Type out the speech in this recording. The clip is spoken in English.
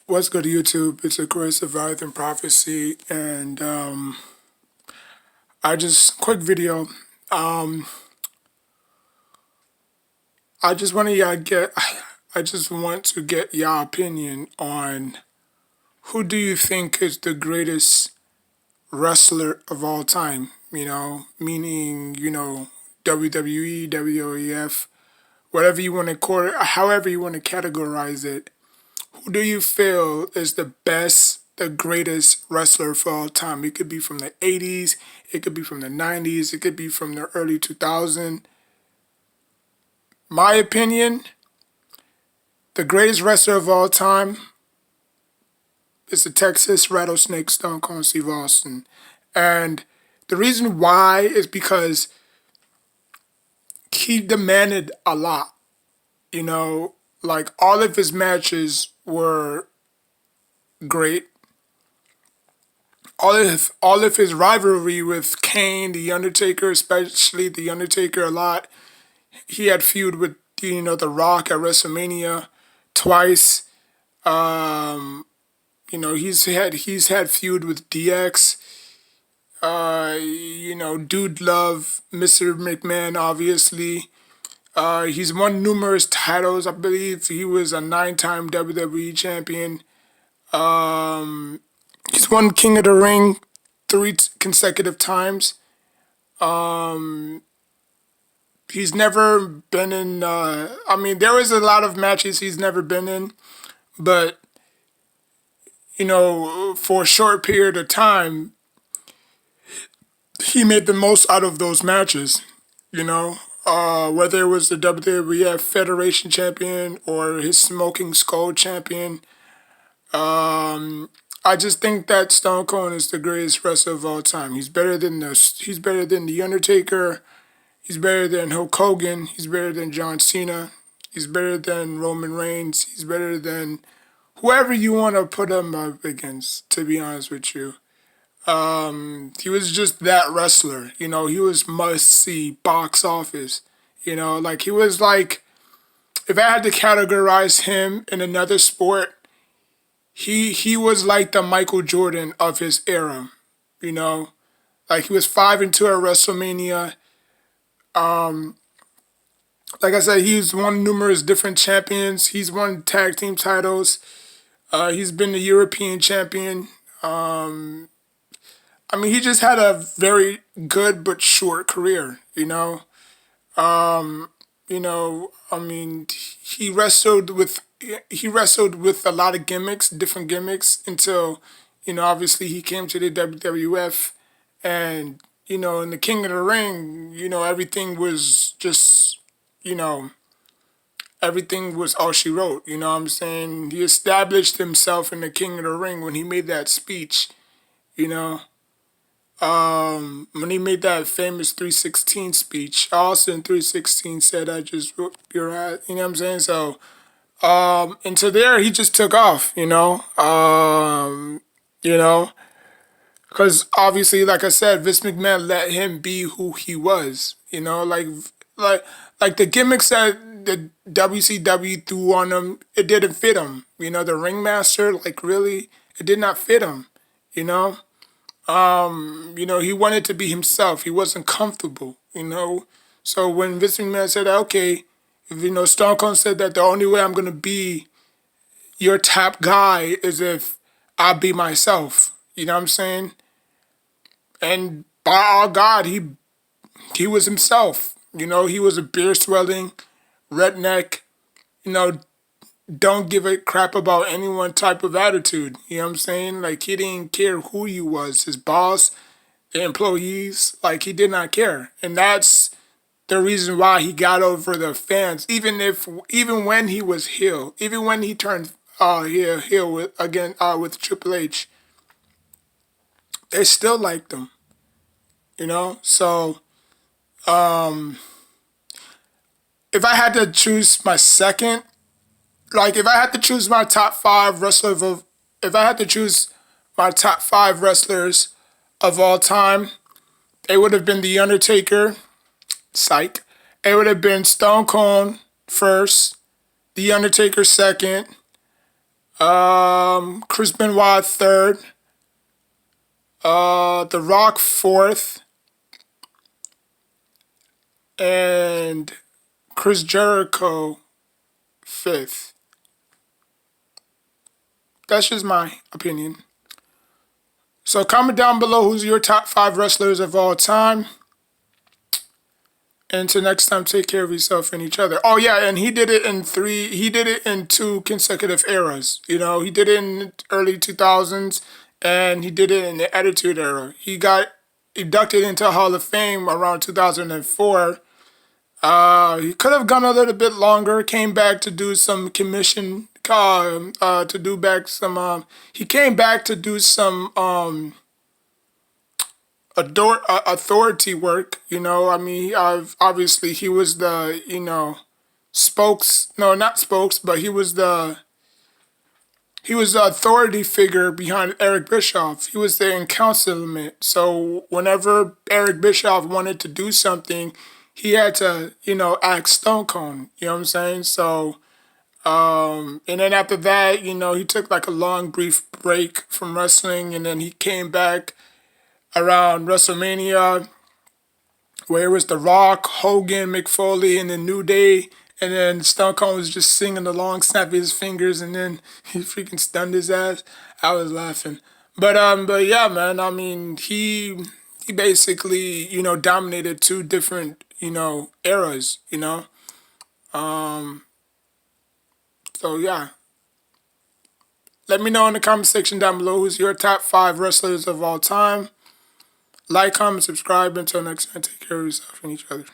What's good, YouTube? It's Aggressive Surviving Prophecy, and I just quick video. Um, I just want to get. I just want to get your opinion on who do you think is the greatest wrestler of all time? Meaning WWE, WWF, whatever you want to call it, however you want to categorize it. Who do you feel is the best, the greatest wrestler of all time? It could be from the 80s, it could be from the 90s, it could be from the early 2000s. My opinion, the greatest wrestler of all time is the Texas Rattlesnake Stone Cold Steve Austin. And the reason why is because he demanded a lot. Like all of his matches were great. All of his rivalry with Kane, The Undertaker, especially The Undertaker a lot. He had feud with The Rock at WrestleMania twice. He's had feud with DX. Dude love Mr. McMahon obviously. He's won numerous titles. I believe he was a 9-time WWE champion. He's won King of the Ring three consecutive times. He's never been in. There was a lot of matches he's never been in, but for a short period of time, he made the most out of those matches. Whether it was the WWF Federation Champion or his Smoking Skull Champion. I just think that Stone Cold is the greatest wrestler of all time. He's better than the Undertaker. He's better than Hulk Hogan. He's better than John Cena. He's better than Roman Reigns. He's better than whoever you want to put him up against, to be honest with you. He was just that wrestler. He was must-see box office. Like he was like, if I had to categorize him in another sport, he was like the Michael Jordan of his era. Like he was 5-2 at WrestleMania. Like I said, he's won numerous different champions. He's won tag team titles. He's been the European champion. He just had a very good but short career. Um, he wrestled with a lot of gimmicks, different gimmicks, until obviously he came to the WWF, and in the King of the Ring, everything was just you know everything was all she wrote. You know what I'm saying? He established himself in the King of the Ring when he made that speech. You know, when he made that famous 316 speech, Austin 316 said, "I just whooped your ass." You know what I'm saying? So, and so there he just took off. You know, because obviously, like I said, Vince McMahon let him be who he was. Like like the gimmicks that the WCW threw on him, it didn't fit him. The ringmaster, like really, it did not fit him. You know, he wanted to be himself. He wasn't comfortable. So when Vince McMahon said, okay, if Stone Cold said that the only way I'm gonna be your top guy is if I be myself. You know what I'm saying? And by all God, he was himself. He was a beer swelling redneck. You know, don't give a crap about anyone type of attitude. You know what I'm saying? Like he didn't care who you was, his boss, the employees. Like he did not care, and that's the reason why he got over the fans. Even when he was heel, even when he turned heel with Triple H, they still liked him. So if I had to choose my second, like if I had to choose my top five wrestlers of, if I had to choose my top five wrestlers of all time, it would have been The Undertaker, psych. It would have been Stone Cold first, The Undertaker second, Chris Benoit third. The Rock fourth. And Chris Jericho fifth. That's just my opinion. So comment down below who's your top 5 wrestlers of all time. And until next time, take care of yourself and each other. Oh yeah, and he did it in 2 consecutive eras. You know, he did it in early 2000s and he did it in the Attitude Era. He got inducted into Hall of Fame around 2004. He could have gone a little bit longer. Came back to do some commission. To do back some. He came back to do some authority work. You know, I mean, obviously he was the spokes. No, not spokes, but he was the authority figure behind Eric Bischoff. He was the encouncilment. So whenever Eric Bischoff wanted to do something, he had to, ask Stone Cold. You know what I'm saying? So, and then after that, he took like a long, brief break from wrestling, and then he came back around WrestleMania, where it was The Rock, Hogan, McFoley, and then New Day. And then Stone Cold was just singing along, snapping his fingers, and then he freaking stunned his ass. I was laughing. But yeah, man. I mean, he basically, dominated 2 different, eras, So yeah. Let me know in the comment section down below who's your top 5 wrestlers of all time. Like, comment, subscribe. Until next time, take care of yourself and each other.